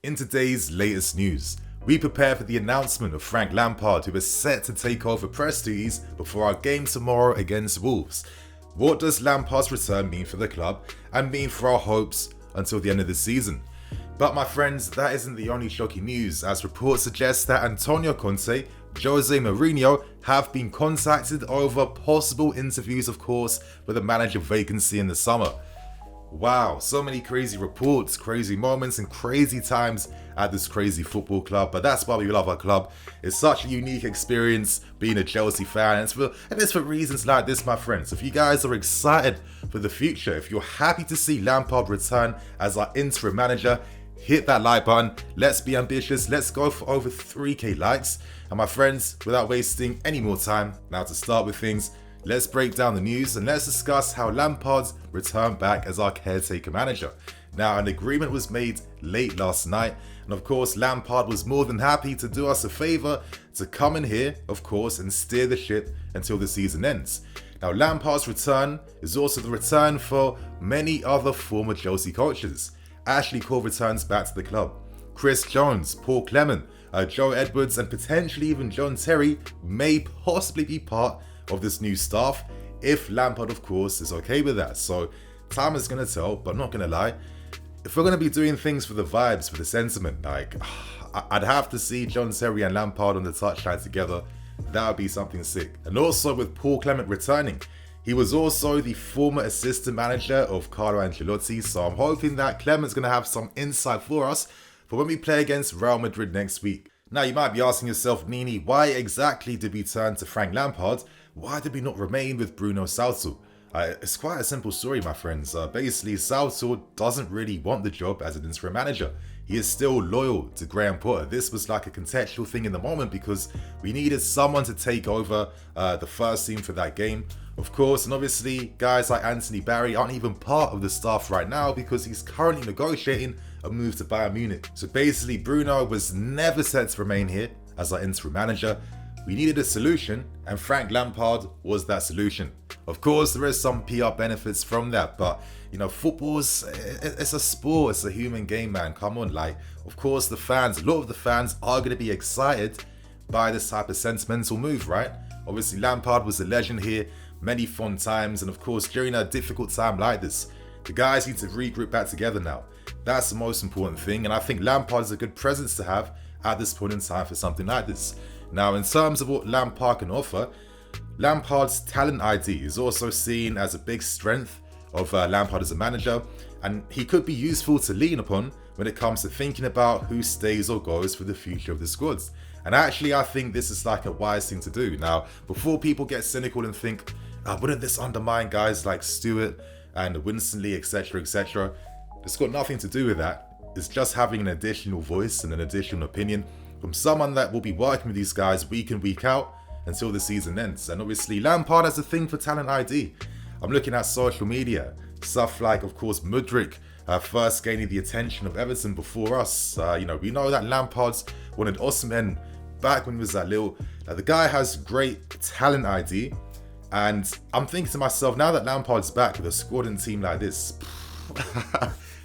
In today's latest news, we prepare for the announcement of Frank Lampard, who is set to take over press duties before our game tomorrow against Wolves. What does Lampard's return mean for the club and mean for our hopes until the end of the season? But my friends, that isn't the only shocking news, as reports suggest that Antonio Conte, Jose Mourinho have been contacted over possible interviews, of course, with a manager vacancy in the summer. Wow, so many crazy reports, crazy moments and crazy times at this crazy football club, but that's why we love our club. It's such a unique experience being a Chelsea fan, and it's for reasons like this, my friends. If you guys are excited for the future, if you're happy to see Lampard return as our interim manager, hit that like button. Let's be ambitious. Let's go for over 3k likes. And my friends, without wasting any more time, now to start with things, let's break down the news and let's discuss how Lampard's returned back as our caretaker manager. Now, an agreement was made late last night, and of course, Lampard was more than happy to do us a favour to come in here, of course, and steer the ship until the season ends. Now, Lampard's return is also the return for many other former Chelsea coaches. Ashley Cole returns back to the club. Chris Jones, Paul Clement, Joe Edwards, and potentially even John Terry may possibly be part of this new staff, if Lampard, of course, is okay with that. So time is going to tell, but I'm not going to lie. If we're going to be doing things for the vibes, for the sentiment, like, I'd have to see John Terry and Lampard on the touchline together. That would be something sick. And also with Paul Clement returning, he was also the former assistant manager of Carlo Ancelotti, so I'm hoping that Clement's going to have some insight for us for when we play against Real Madrid next week. Now, you might be asking yourself, Nini, why exactly did we turn to Frank Lampard? Why did we not remain with Bruno Souto? It's quite a simple story, my friends. Basically, Souto doesn't really want the job as an interim manager. He is still loyal to Graham Potter. This was like a contextual thing in the moment because we needed someone to take over the first team for that game, of course. And obviously, guys like Anthony Barry aren't even part of the staff right now because he's currently negotiating a move to Bayern Munich. So basically, Bruno was never set to remain here as our interim manager. We needed a solution, and Frank Lampard was that solution. Of course, there is some PR benefits from that, but football's it's a sport, it's a human game, man. Come on, like, of course, a lot of the fans are going to be excited by this type of sentimental move, right? Obviously, Lampard was a legend here, many fun times, and of course, during a difficult time like this, the guys need to regroup back together now. That's the most important thing, and I think Lampard is a good presence to have at this point in time for something like this. Now, in terms of what Lampard can offer, Lampard's talent ID is also seen as a big strength of Lampard as a manager, and he could be useful to lean upon when it comes to thinking about who stays or goes for the future of the squads. And actually, I think this is like a wise thing to do. Now, before people get cynical and think, wouldn't this undermine guys like Stewart and Winston Lee, etc., etc.? It's got nothing to do with that. It's just having an additional voice and an additional opinion from someone that will be working with these guys week in, week out until the season ends. And obviously, Lampard has a thing for talent ID. I'm looking at social media, stuff like, of course, Mudryk first gaining the attention of Everton before us. We know that Lampard's wanted Osimhen back when he was at Lille. The guy has great talent ID, and I'm thinking to myself, now that Lampard's back with a squad and team like this,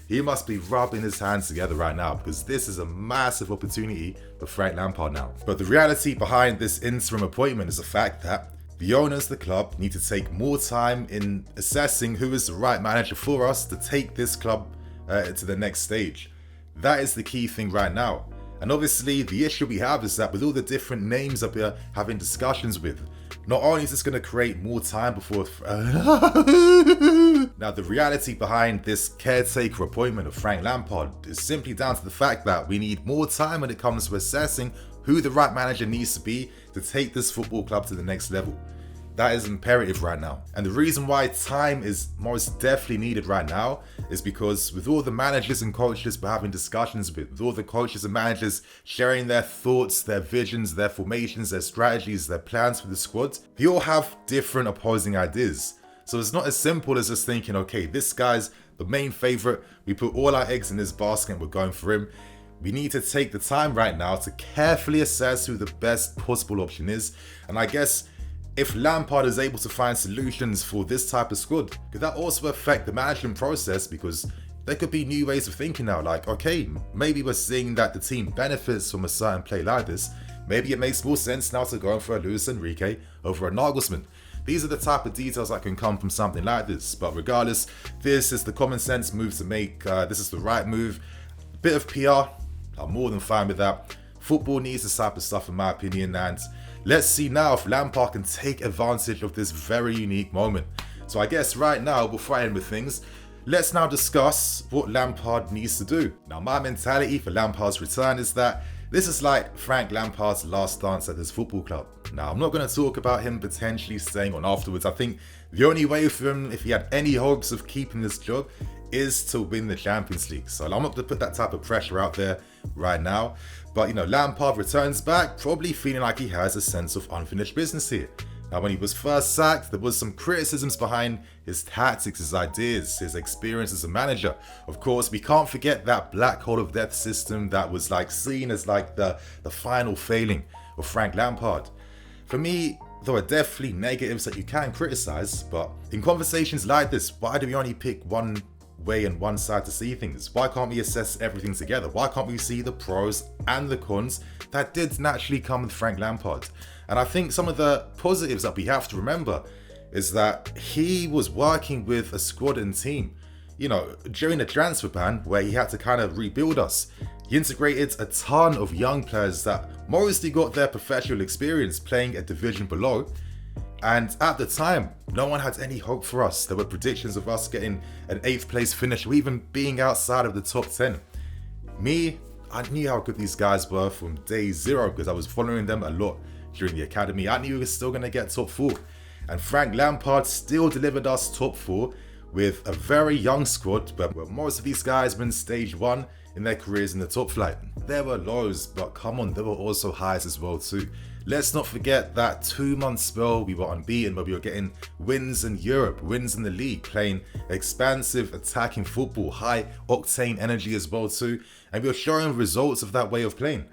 he must be rubbing his hands together right now because this is a massive opportunity for Frank Lampard now. But the reality behind this interim appointment is the fact that the owners of the club need to take more time in assessing who is the right manager for us to take this club to the next stage. That is the key thing right now. And obviously, the issue we have is that with all the different names up here having discussions with, not only is this going to create more time before... Now, the reality behind this caretaker appointment of Frank Lampard is simply down to the fact that we need more time when it comes to assessing who the right manager needs to be to take this football club to the next level. That is imperative right now. And the reason why time is most definitely needed right now is because with all the managers and coaches we're having discussions with all the coaches and managers sharing their thoughts, their visions, their formations, their strategies, their plans for the squad, they all have different opposing ideas. So it's not as simple as just thinking, okay, this guy's the main favourite, we put all our eggs in this basket and we're going for him. We need to take the time right now to carefully assess who the best possible option is. And I guess if Lampard is able to find solutions for this type of squad, could that also affect the management process? Because there could be new ways of thinking now. Like, okay, maybe we're seeing that the team benefits from a certain play like this. Maybe it makes more sense now to go for a Luis Enrique over a Nagelsmann. These are the type of details that can come from something like this. But regardless, this is the common sense move to make. This is the right move. Bit of PR, I'm more than fine with that. Football needs this type of stuff in my opinion, and let's see now if Lampard can take advantage of this very unique moment. So I guess right now, before I end with things, let's now discuss what Lampard needs to do. Now my mentality for Lampard's return is that this is like Frank Lampard's last dance at this football club. Now, I'm not going to talk about him potentially staying on afterwards. I think the only way for him, if he had any hopes of keeping this job, is to win the Champions League. So I'm not going to put that type of pressure out there right now. But, Lampard returns back, probably feeling like he has a sense of unfinished business here. Now, when he was first sacked, there was some criticisms behind his tactics, his ideas, his experience as a manager. Of course, we can't forget that black hole of death system that was seen as the final failing of Frank Lampard. For me, there are definitely negatives that you can criticize, but in conversations like this, why do we only pick one way and one side to see things? Why can't we assess everything together? Why can't we see the pros and the cons that did naturally come with Frank Lampard? And I think some of the positives that we have to remember is that he was working with a squad and team, during the transfer ban where he had to kind of rebuild us. He integrated a ton of young players that mostly got their professional experience playing a division below. And at the time, no one had any hope for us. There were predictions of us getting an 8th place finish or even being outside of the top 10. I knew how good these guys were from day zero because I was following them a lot during the academy. I knew we were still going to get top 4. And Frank Lampard still delivered us top 4 with a very young squad, but most of these guys were in stage 1 in their careers in the top flight. There were lows, but come on, there were also highs as well too. Let's not forget that 2-month spell we were unbeaten, but we were getting wins in Europe, wins in the league, playing expansive attacking football, high octane energy as well too, and we were showing results of that way of playing.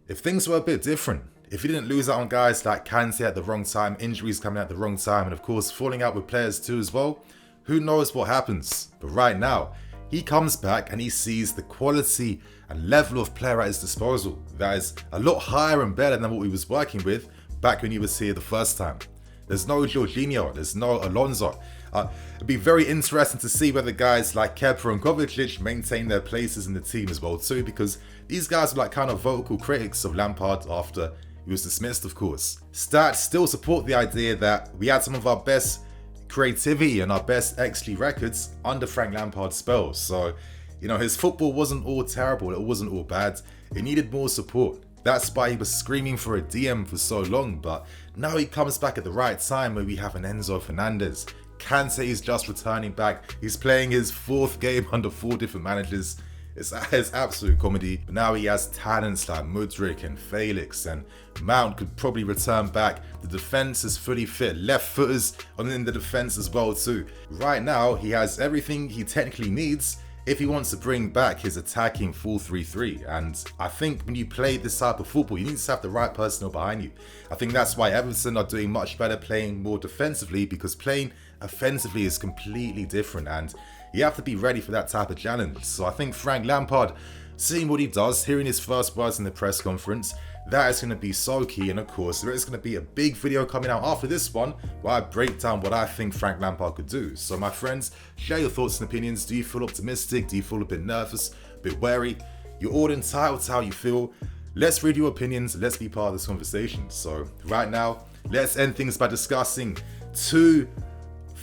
If things were a bit different, if you didn't lose out on guys like Conte at the wrong time, injuries coming at the wrong time, and of course falling out with players too as well, who knows what happens? But right now, he comes back and he sees the quality and level of player at his disposal that is a lot higher and better than what he was working with back when he was here the first time. There's no Jorginho, there's no Alonso. It'd be very interesting to see whether guys like Kepa and Kovacic maintain their places in the team as well too, because these guys were kind of vocal critics of Lampard after he was dismissed, of course. Stats still support the idea that we had some of our best creativity and our best XG records under Frank Lampard's spell. So, his football wasn't all terrible, it wasn't all bad. It needed more support. That's why he was screaming for a DM for so long, but now he comes back at the right time where we have an Enzo Fernandez. Kante is just returning back. He's playing his 4th game under 4 different managers. It's absolute comedy. But now he has talents like Mudryk and Felix, and Mount could probably return back. The defense is fully fit. Left footers in the defense as well too. Right now, he has everything he technically needs if he wants to bring back his attacking 4-3-3. And I think when you play this type of football, you need to have the right personnel behind you. I think that's why Everton are doing much better playing more defensively, because playing offensively is completely different and you have to be ready for that type of challenge. So I think Frank Lampard, seeing what he does, hearing his first words in the press conference, that is going to be so key. And of course, there is going to be a big video coming out after this one where I break down what I think Frank Lampard could do. So my friends, share your thoughts and opinions. Do you feel optimistic? Do you feel a bit nervous, a bit wary? You're all entitled to how you feel. Let's read your opinions. Let's be part of this conversation. So right now, let's end things by discussing 2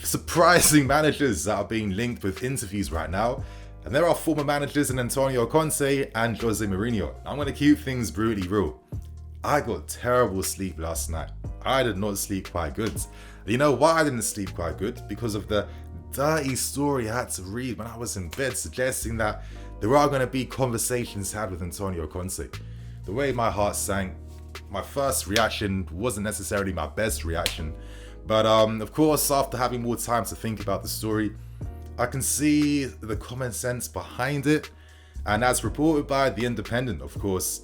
surprising managers that are being linked with interviews right now. And there are former managers in Antonio Conte and Jose Mourinho. I'm going to keep things brutally real. I got terrible sleep last night. I did not sleep quite good. You know why I didn't sleep quite good? Because of the dirty story I had to read when I was in bed, suggesting that there are going to be conversations had with Antonio Conte. The way my heart sank, my first reaction wasn't necessarily my best reaction. But of course, after having more time to think about the story, I can see the common sense behind it. And as reported by The Independent, of course,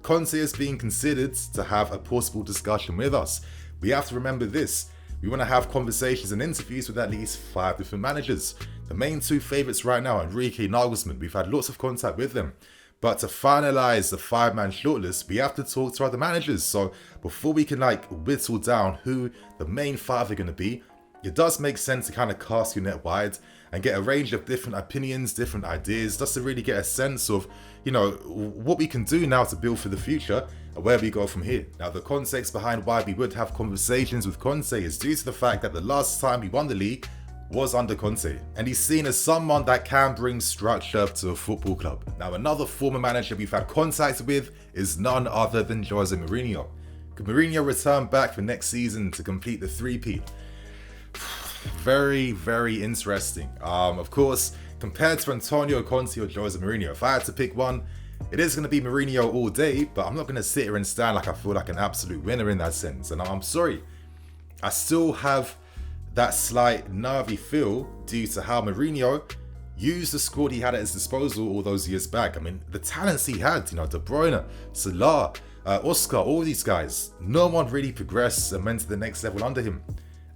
Conte is being considered to have a possible discussion with us. We have to remember this. We want to have conversations and interviews with at least 5 different managers. the main two favourites right now, Enrique and Nagelsmann. We've had lots of contact with them. But to finalise the 5-man shortlist, we have to talk to other managers. So before we can whittle down who the main 5 are going to be, it does make sense to kind of cast your net wide and get a range of different opinions, different ideas, just to really get a sense of, what we can do now to build for the future and where we go from here. Now, the context behind why we would have conversations with Conte is due to the fact that the last time he won the league was under Conte, and he's seen as someone that can bring structure to a football club. Now, another former manager we've had contact with is none other than Jose Mourinho. Could Mourinho return back for next season to complete the three-peat? Very, very interesting. Of course, compared to Antonio Conte or Jose Mourinho, if I had to pick one, it is going to be Mourinho all day, but I'm not going to sit here and stand like I feel like an absolute winner in that sense. And I'm sorry, I still have that slight nervy feel due to how Mourinho used the squad he had at his disposal all those years back. I mean, the talents he had, De Bruyne, Salah, Oscar, all these guys, no one really progressed and went to the next level under him.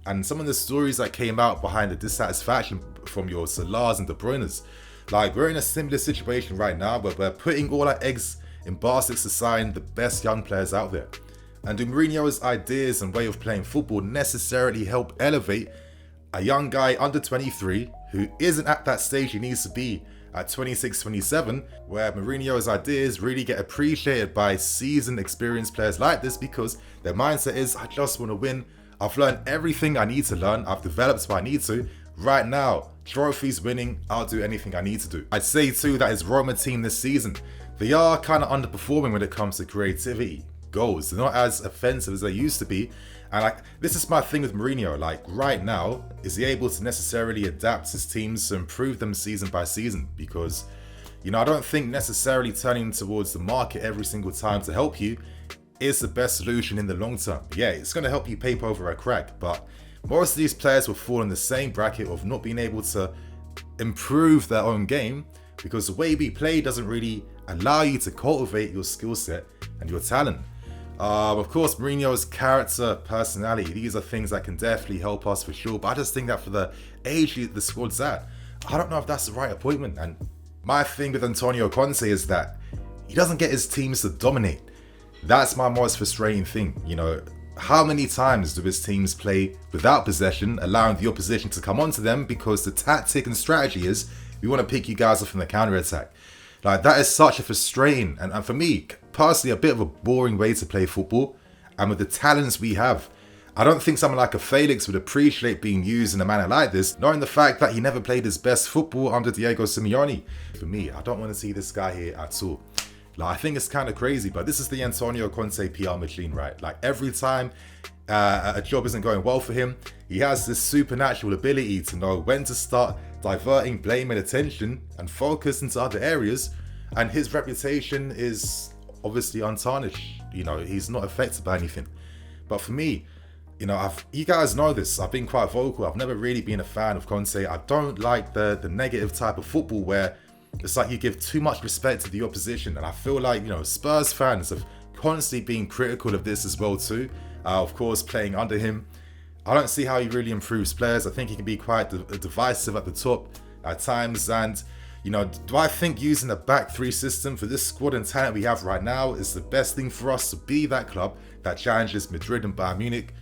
And some of the stories that came out behind the dissatisfaction from your Salahs and De Bruynes, we're in a similar situation right now where we're putting all our eggs in baskets to sign the best young players out there. And do Mourinho's ideas and way of playing football necessarily help elevate a young guy under 23 who isn't at that stage he needs to be at 26, 27, where Mourinho's ideas really get appreciated by seasoned, experienced players like this because their mindset is, I just want to win. I've learned everything I need to learn. I've developed what I need to. Right now, trophies winning, I'll do anything I need to do. I'd say too that his Roma team this season, they are kind of underperforming when it comes to creativity, goals. They're not as offensive as they used to be. And this is my thing with Mourinho. Right now, is he able to necessarily adapt his teams to improve them season by season? Because, I don't think necessarily turning towards the market every single time to help you is the best solution in the long term. Yeah, it's going to help you paper over a crack, but most of these players will fall in the same bracket of not being able to improve their own game because the way we play doesn't really allow you to cultivate your skill set and your talent. Of course, Mourinho's character, personality, these are things that can definitely help us for sure, but I just think that for the age the squad's at, I don't know if that's the right appointment. And my thing with Antonio Conte is that he doesn't get his teams to dominate. That's my most frustrating thing. How many times do his teams play without possession, allowing the opposition to come onto them because the tactic and strategy is we want to pick you guys off in the counter-attack. That is such a frustrating and for me, personally, a bit of a boring way to play football. And with the talents we have, I don't think someone like a Felix would appreciate being used in a manner like this, knowing the fact that he never played his best football under Diego Simeone. For me, I don't want to see this guy here at all. I think it's kind of crazy, but this is the Antonio Conte PR machine, right? Every time a job isn't going well for him, he has this supernatural ability to know when to start diverting blame and attention and focus into other areas. And his reputation is obviously untarnished. He's not affected by anything. But for me, you guys know this. I've been quite vocal. I've never really been a fan of Conte. I don't like the negative type of football where it's you give too much respect to the opposition. And I feel like, Spurs fans have constantly been critical of this as well too. Of course, playing under him, I don't see how he really improves players. I think he can be quite divisive at the top at times. And, do I think using a back three system for this squad and talent we have right now is the best thing for us to be that club that challenges Madrid and Bayern Munich?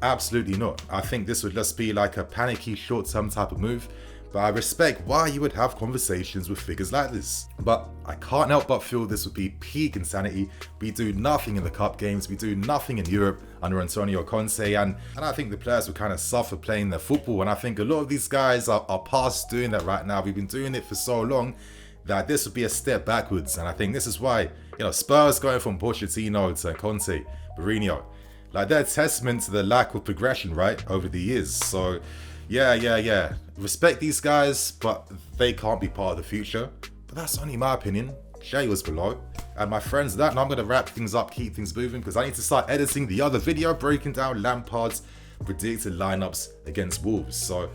Absolutely not. I think this would just be a panicky short-term type of move. But I respect why you would have conversations with figures like this. But I can't help but feel this would be peak insanity. We do nothing in the cup games. We do nothing in Europe under Antonio Conte. And I think the players would kind of suffer playing their football. And I think a lot of these guys are past doing that right now. We've been doing it for so long that this would be a step backwards. And I think this is why, Spurs going from Pochettino to Conte, Mourinho, they're a testament to the lack of progression, right, over the years. So yeah. Respect these guys, but they can't be part of the future. But that's only my opinion. Share yours below. And my friends, now I'm going to wrap things up, keep things moving, because I need to start editing the other video breaking down Lampard's predicted lineups against Wolves. So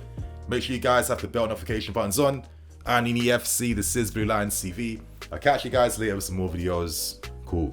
make sure you guys have the bell notification buttons on. And in EFC, the Sis Blue Lions TV. I'll catch you guys later with some more videos. Cool.